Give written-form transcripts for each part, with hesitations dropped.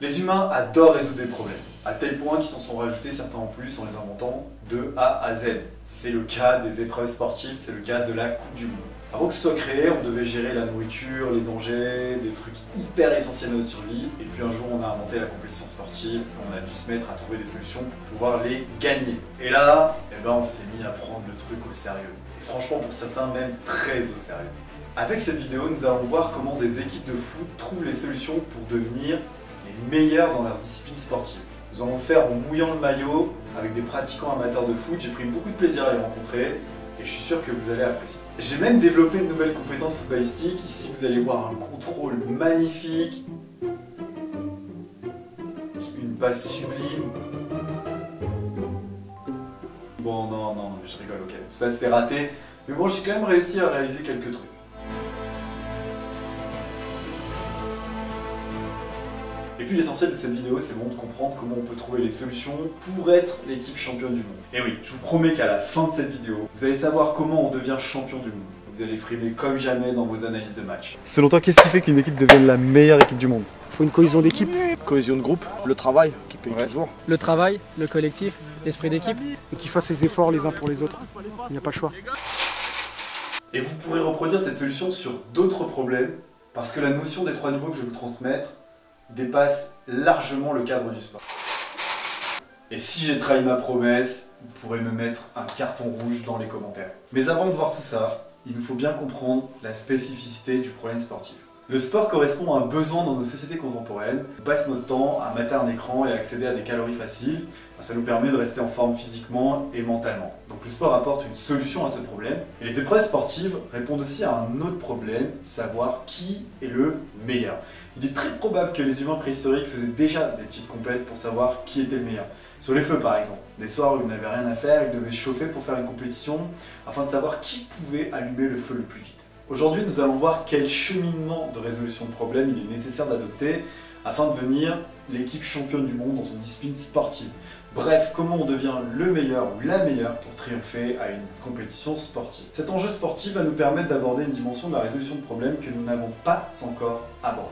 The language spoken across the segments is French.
Les humains adorent résoudre des problèmes, à tel point qu'ils s'en sont rajoutés certains en plus en les inventant de A à Z. C'est le cas des épreuves sportives, c'est le cas de la Coupe du Monde. Avant que ce soit créé, on devait gérer la nourriture, les dangers, des trucs hyper essentiels à notre survie. Et puis un jour, on a inventé la compétition sportive, on a dû se mettre à trouver des solutions pour pouvoir les gagner. Et là, on s'est mis à prendre le truc au sérieux. Et franchement, pour certains, même très au sérieux. Avec cette vidéo, nous allons voir comment des équipes de foot trouvent les solutions pour devenir les meilleurs dans leur discipline sportive. Nous allons le faire en mouillant le maillot avec des pratiquants amateurs de foot. J'ai pris beaucoup de plaisir à les rencontrer et je suis sûr que vous allez apprécier. J'ai même développé de nouvelles compétences footballistiques. Ici, vous allez voir un contrôle magnifique, une passe sublime. Bon, non, je rigole, ok. Tout ça, c'était raté. Mais bon, j'ai quand même réussi à réaliser quelques trucs. Et puis l'essentiel de cette vidéo, c'est bon de comprendre comment on peut trouver les solutions pour être l'équipe championne du monde. Et oui, je vous promets qu'à la fin de cette vidéo, vous allez savoir comment on devient champion du monde. Vous allez frimer comme jamais dans vos analyses de match. Selon toi, qu'est-ce qui fait qu'une équipe devienne la meilleure équipe du monde? Il faut une cohésion d'équipe. Cohésion de groupe, le travail qui paye toujours. Le travail, le collectif, l'esprit d'équipe. Et qu'ils fassent les efforts les uns pour les autres. Il n'y a pas le choix. Et vous pourrez reproduire cette solution sur d'autres problèmes, parce que la notion des 3 niveaux que je vais vous transmettre dépasse largement le cadre du sport. Et si j'ai trahi ma promesse, vous pourrez me mettre un carton rouge dans les commentaires. Mais avant de voir tout ça, il nous faut bien comprendre la spécificité du problème sportif. Le sport correspond à un besoin dans nos sociétés contemporaines. On passe notre temps à mater un écran et à accéder à des calories faciles. Ça nous permet de rester en forme physiquement et mentalement. Donc le sport apporte une solution à ce problème. Et les épreuves sportives répondent aussi à un autre problème, savoir qui est le meilleur. Il est très probable que les humains préhistoriques faisaient déjà des petites compètes pour savoir qui était le meilleur. Sur les feux par exemple. Des soirs où ils n'avaient rien à faire, ils devaient se chauffer pour faire une compétition afin de savoir qui pouvait allumer le feu le plus vite. Aujourd'hui, nous allons voir quel cheminement de résolution de problème il est nécessaire d'adopter afin de devenir l'équipe championne du monde dans une discipline sportive. Bref, comment on devient le meilleur ou la meilleure pour triompher à une compétition sportive. Cet enjeu sportif va nous permettre d'aborder une dimension de la résolution de problèmes que nous n'avons pas encore abordée.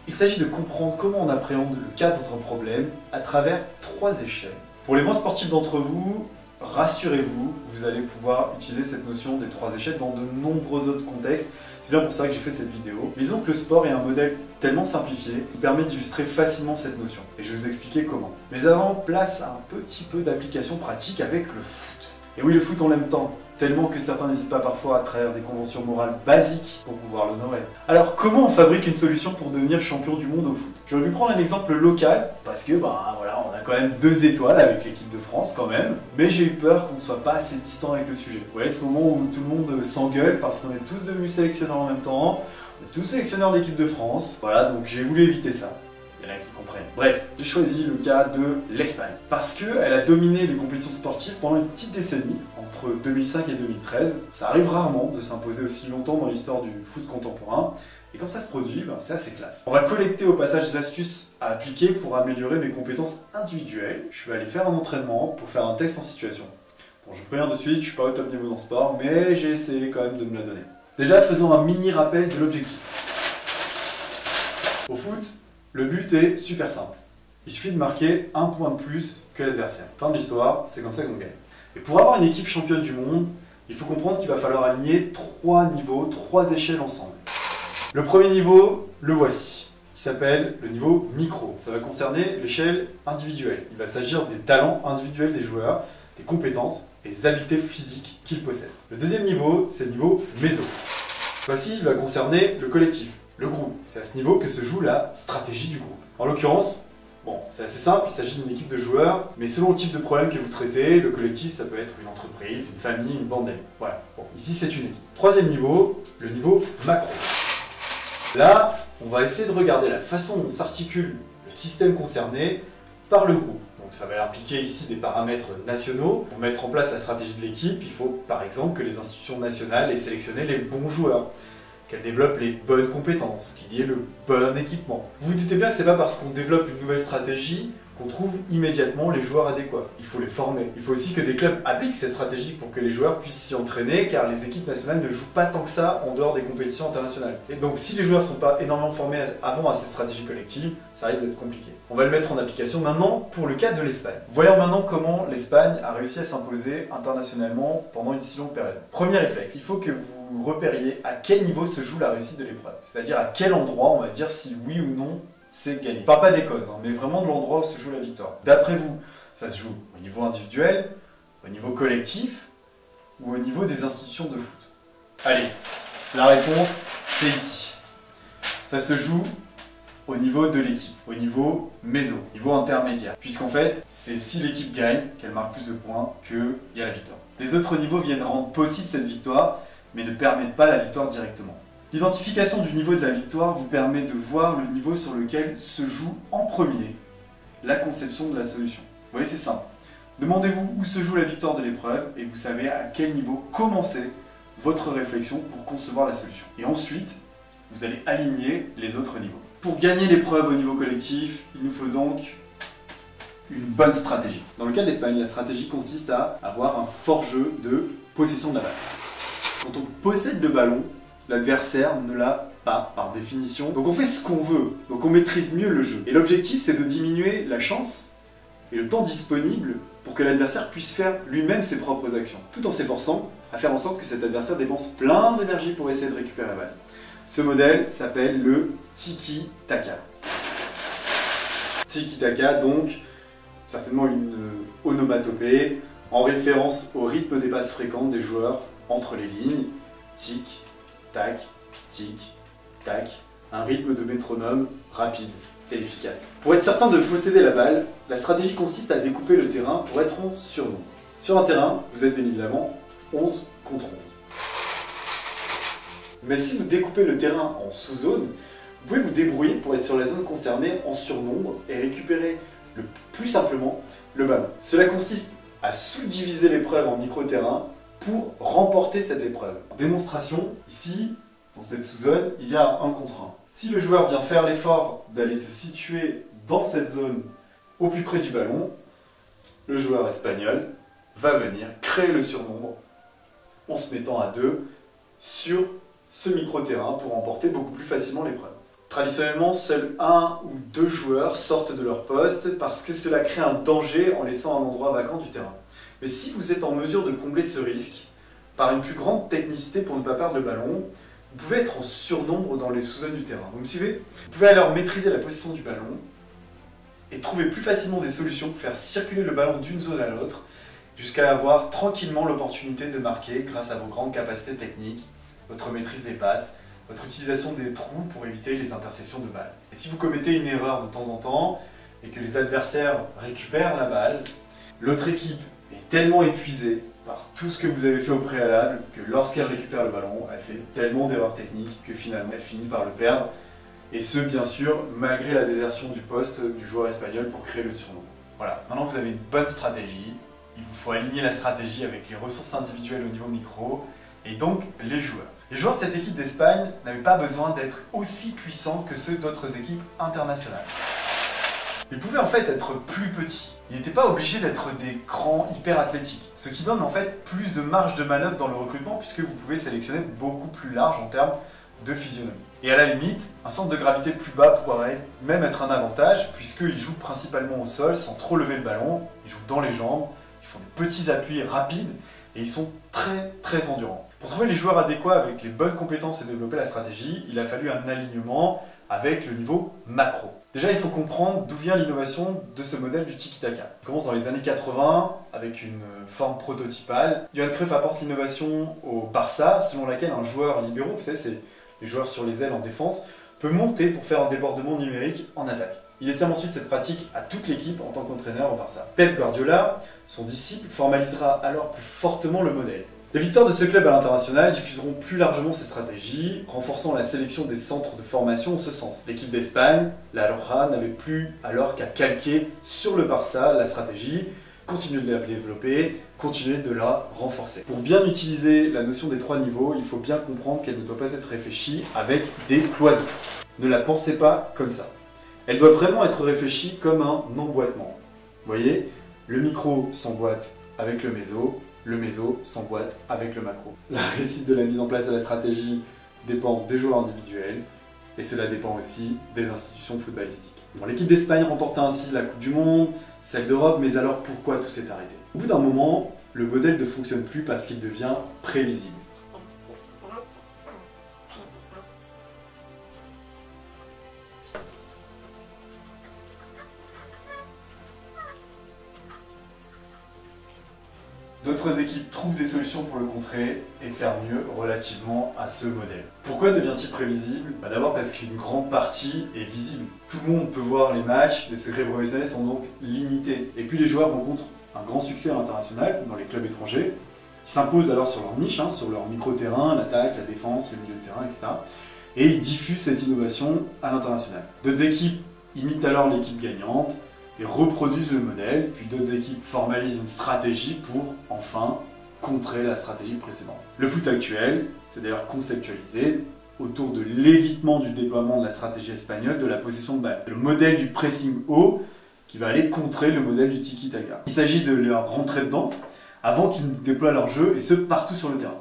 Il s'agit de comprendre comment on appréhende le cadre d'un problème à travers 3 échelles. Pour les moins sportifs d'entre vous, rassurez-vous, vous allez pouvoir utiliser cette notion des 3 échelles dans de nombreux autres contextes. C'est bien pour ça que j'ai fait cette vidéo. Mais disons que le sport est un modèle tellement simplifié qui permet d'illustrer facilement cette notion. Et je vais vous expliquer comment. Mais avant, place à un petit peu d'application pratique avec le foot. Et oui, le foot on l'aime tant, tellement que certains n'hésitent pas parfois à trahir des conventions morales basiques pour pouvoir l'honorer. Alors comment on fabrique une solution pour devenir champion du monde au foot? J'aurais pu prendre un exemple local, parce que voilà, on a quand même 2 étoiles avec l'équipe de France quand même, mais j'ai eu peur qu'on ne soit pas assez distant avec le sujet. Vous voyez ce moment où tout le monde s'engueule parce qu'on est tous devenus sélectionneurs en même temps, on est tous sélectionneurs de l'équipe de France, voilà, donc j'ai voulu éviter ça. Il y en a qui comprennent. Bref, j'ai choisi le cas de l'Espagne, parce qu'elle a dominé les compétitions sportives pendant une petite décennie, entre 2005 et 2013. Ça arrive rarement de s'imposer aussi longtemps dans l'histoire du foot contemporain, et quand ça se produit, c'est assez classe. On va collecter au passage des astuces à appliquer pour améliorer mes compétences individuelles. Je vais aller faire un entraînement pour faire un test en situation. Bon, je préviens de suite, je suis pas au top niveau dans le sport, mais j'ai essayé quand même de me la donner. Déjà, faisons un mini rappel de l'objectif. Au foot, le but est super simple. Il suffit de marquer un point de plus que l'adversaire. Fin de l'histoire, c'est comme ça qu'on gagne. Et pour avoir une équipe championne du monde, il faut comprendre qu'il va falloir aligner 3 niveaux, 3 échelles ensemble. Le premier niveau, le voici. Il s'appelle le niveau micro. Ça va concerner l'échelle individuelle. Il va s'agir des talents individuels des joueurs, des compétences et des habiletés physiques qu'ils possèdent. Le deuxième niveau, c'est le niveau méso. Voici, il va concerner le collectif, le groupe. C'est à ce niveau que se joue la stratégie du groupe. En l'occurrence, c'est assez simple, il s'agit d'une équipe de joueurs, mais selon le type de problème que vous traitez, le collectif, ça peut être une entreprise, une famille, une bande d'amis. Voilà, ici c'est une équipe. Troisième niveau, le niveau macro. Là, on va essayer de regarder la façon dont s'articule le système concerné par le groupe. Donc ça va impliquer ici des paramètres nationaux. Pour mettre en place la stratégie de l'équipe, il faut par exemple que les institutions nationales aient sélectionné les bons joueurs, qu'elles développent les bonnes compétences, qu'il y ait le bon équipement. Vous vous doutez bien que c'est pas parce qu'on développe une nouvelle stratégie qu'on trouve immédiatement les joueurs adéquats. Il faut les former. Il faut aussi que des clubs appliquent cette stratégie pour que les joueurs puissent s'y entraîner, car les équipes nationales ne jouent pas tant que ça en dehors des compétitions internationales. Et donc si les joueurs ne sont pas énormément formés avant à ces stratégies collectives, ça risque d'être compliqué. On va le mettre en application maintenant pour le cas de l'Espagne. Voyons maintenant comment l'Espagne a réussi à s'imposer internationalement pendant une si longue période. Premier réflexe, il faut que vous repériez à quel niveau se joue la réussite de l'épreuve. C'est-à-dire à quel endroit on va dire si oui ou non c'est gagné. Je parle pas des causes, hein, mais vraiment de l'endroit où se joue la victoire. D'après vous, ça se joue au niveau individuel, au niveau collectif ou au niveau des institutions de foot? Allez, la réponse c'est ici. Ça se joue au niveau de l'équipe, au niveau méso, niveau intermédiaire. Puisqu'en fait, c'est si l'équipe gagne qu'elle marque plus de points qu'il y a la victoire. Les autres niveaux viennent rendre possible cette victoire, mais ne permettent pas la victoire directement. L'identification du niveau de la victoire vous permet de voir le niveau sur lequel se joue en premier la conception de la solution. Vous voyez, c'est simple. Demandez-vous où se joue la victoire de l'épreuve et vous savez à quel niveau commencer votre réflexion pour concevoir la solution. Et ensuite, vous allez aligner les autres niveaux. Pour gagner l'épreuve au niveau collectif, il nous faut donc une bonne stratégie. Dans le cas de l'Espagne, la stratégie consiste à avoir un fort jeu de possession de la balle. Quand on possède le ballon, l'adversaire ne l'a pas par définition. Donc on fait ce qu'on veut, donc on maîtrise mieux le jeu. Et l'objectif c'est de diminuer la chance et le temps disponible pour que l'adversaire puisse faire lui-même ses propres actions, tout en s'efforçant à faire en sorte que cet adversaire dépense plein d'énergie pour essayer de récupérer la balle. Ce modèle s'appelle le tiki-taka. Tiki-taka, donc, certainement une onomatopée en référence au rythme des passes fréquentes des joueurs entre les lignes. Tic, tac, tic, tac. Un rythme de métronome rapide et efficace. Pour être certain de posséder la balle, la stratégie consiste à découper le terrain pour être en surnombre. Sur un terrain, vous êtes bien évidemment 11 contre 11. Mais si vous découpez le terrain en sous-zones, vous pouvez vous débrouiller pour être sur la zone concernée en surnombre et récupérer le plus simplement le ballon. Cela consiste à sous-diviser l'épreuve en micro-terrains pour remporter cette épreuve. Démonstration, ici, dans cette sous-zone, il y a un 1 contre 1. Si le joueur vient faire l'effort d'aller se situer dans cette zone au plus près du ballon, le joueur espagnol va venir créer le surnombre en se mettant à 2 sur ce micro-terrain pour remporter beaucoup plus facilement l'épreuve. Traditionnellement, seuls 1 ou 2 joueurs sortent de leur poste parce que cela crée un danger en laissant un endroit vacant du terrain. Mais si vous êtes en mesure de combler ce risque par une plus grande technicité pour ne pas perdre le ballon, vous pouvez être en surnombre dans les sous-zones du terrain. Vous me suivez? Vous pouvez alors maîtriser la position du ballon et trouver plus facilement des solutions pour faire circuler le ballon d'une zone à l'autre jusqu'à avoir tranquillement l'opportunité de marquer grâce à vos grandes capacités techniques, votre maîtrise des passes, votre utilisation des trous pour éviter les interceptions de balles. Et si vous commettez une erreur de temps en temps et que les adversaires récupèrent la balle, l'autre équipe est tellement épuisée par tout ce que vous avez fait au préalable que lorsqu'elle récupère le ballon, elle fait tellement d'erreurs techniques que finalement elle finit par le perdre. Et ce, bien sûr, malgré la désertion du poste du joueur espagnol pour créer le surnombre. Voilà, maintenant vous avez une bonne stratégie. Il vous faut aligner la stratégie avec les ressources individuelles au niveau micro et donc les joueurs. Les joueurs de cette équipe d'Espagne n'avaient pas besoin d'être aussi puissants que ceux d'autres équipes internationales. Ils pouvaient en fait être plus petits. Ils n'étaient pas obligés d'être des grands hyper athlétiques, ce qui donne en fait plus de marge de manœuvre dans le recrutement puisque vous pouvez sélectionner beaucoup plus large en termes de physionomie. Et à la limite, un centre de gravité plus bas pourrait même être un avantage puisqu'ils jouent principalement au sol sans trop lever le ballon, ils jouent dans les jambes, ils font des petits appuis rapides et ils sont très endurants. Pour trouver les joueurs adéquats avec les bonnes compétences et développer la stratégie, il a fallu un alignement avec le niveau macro. Déjà, il faut comprendre d'où vient l'innovation de ce modèle du tiki-taka. Il commence dans les années 80 avec une forme prototypale. Johan Cruyff apporte l'innovation au Barça, selon laquelle un joueur libéraux, vous savez, c'est les joueurs sur les ailes en défense, peut monter pour faire un débordement numérique en attaque. Il essaie ensuite cette pratique à toute l'équipe en tant qu'entraîneur au Barça. Pep Guardiola, son disciple, formalisera alors plus fortement le modèle. Les victoires de ce club à l'international diffuseront plus largement ces stratégies, renforçant la sélection des centres de formation en ce sens. L'équipe d'Espagne, la Roja, n'avait plus alors qu'à calquer sur le Barça la stratégie, continuer de la développer, continuer de la renforcer. Pour bien utiliser la notion des 3 niveaux, il faut bien comprendre qu'elle ne doit pas être réfléchie avec des cloisons. Ne la pensez pas comme ça. Elle doit vraiment être réfléchie comme un emboîtement. Vous voyez, le micro s'emboîte avec le méso s'emboîte avec le macro. La réussite de la mise en place de la stratégie dépend des joueurs individuels et cela dépend aussi des institutions footballistiques. Bon, l'équipe d'Espagne remporta ainsi la Coupe du Monde, celle d'Europe, mais alors pourquoi tout s'est arrêté? Au bout d'un moment, le modèle ne fonctionne plus parce qu'il devient prévisible. D'autres équipes trouvent des solutions pour le contrer et faire mieux relativement à ce modèle. Pourquoi devient-il prévisible? D'abord parce qu'une grande partie est visible. Tout le monde peut voir les matchs, les secrets professionnels sont donc limités. Et puis les joueurs rencontrent un grand succès à l'international, dans les clubs étrangers. Ils s'imposent alors sur leur niche, sur leur micro-terrain, l'attaque, la défense, le milieu de terrain, etc. Et ils diffusent cette innovation à l'international. D'autres équipes imitent alors l'équipe gagnante, et reproduisent le modèle, puis d'autres équipes formalisent une stratégie pour, enfin, contrer la stratégie précédente. Le foot actuel, c'est d'ailleurs conceptualisé autour de l'évitement du déploiement de la stratégie espagnole de la possession de balle. Le modèle du pressing haut qui va aller contrer le modèle du tiki-taka. Il s'agit de leur rentrer dedans avant qu'ils ne déploient leur jeu, et ce, partout sur le terrain.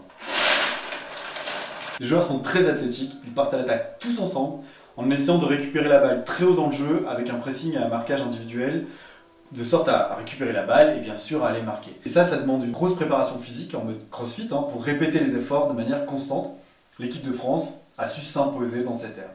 Les joueurs sont très athlétiques, ils partent à l'attaque tous ensemble, en essayant de récupérer la balle très haut dans le jeu avec un pressing et un marquage individuel de sorte à récupérer la balle et bien sûr à aller marquer. Et ça demande une grosse préparation physique en mode crossfit pour répéter les efforts de manière constante. L'équipe de France a su s'imposer dans cette ère.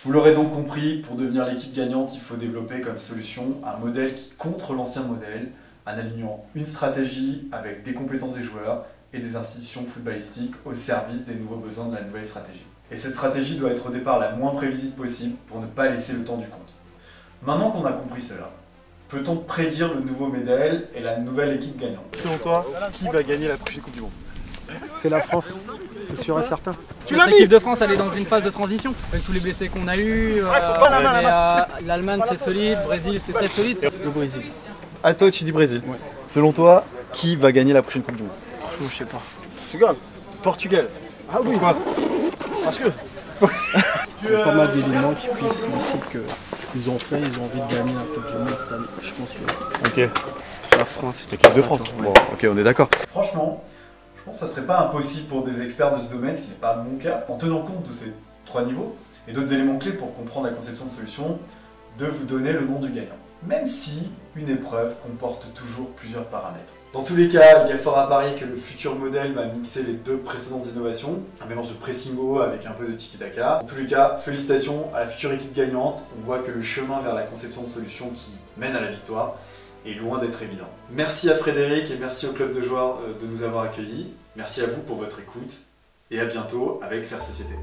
Vous l'aurez donc compris, pour devenir l'équipe gagnante, il faut développer comme solution un modèle qui contre l'ancien modèle en alignant une stratégie avec des compétences des joueurs et des institutions footballistiques au service des nouveaux besoins de la nouvelle stratégie. Et cette stratégie doit être au départ la moins prévisible possible pour ne pas laisser le temps du compte. Maintenant qu'on a compris cela, peut-on prédire le nouveau modèle et la nouvelle équipe gagnante? Selon toi, qui va gagner la prochaine Coupe du Monde? C'est la France, c'est sûr et certain. L'équipe de France, elle est dans une phase de transition. Avec tous les blessés qu'on a eu, l'Allemagne c'est solide, le Brésil c'est très solide. Le Brésil. Ah, toi, tu dis Brésil. Ouais. Selon toi, qui va gagner la prochaine Coupe du Monde? Je sais pas. Portugal. Portugal. Ah oui. Pourquoi? Parce que Il y a pas mal d'éléments qui puissent décider qu'ils ont fait, ils ont envie de gagner la Coupe du Monde cette année. Je pense que Ok. la France, c'est L'équipe de France. Ouais. Bon, ok, on est d'accord. Franchement, je pense que ça serait pas impossible pour des experts de ce domaine, ce qui n'est pas mon cas, en tenant compte de ces trois niveaux et d'autres éléments clés pour comprendre la conception de solution, de vous donner le nom du gagnant. Même si une épreuve comporte toujours plusieurs paramètres. Dans tous les cas, il y a fort à parier que le futur modèle va mixer les deux précédentes innovations, un mélange de pressing haut avec un peu de tiki-taka. Dans tous les cas, félicitations à la future équipe gagnante. On voit que le chemin vers la conception de solutions qui mène à la victoire est loin d'être évident. Merci à Frédéric et merci au club de joueurs de nous avoir accueillis. Merci à vous pour votre écoute et à bientôt avec Faire Société.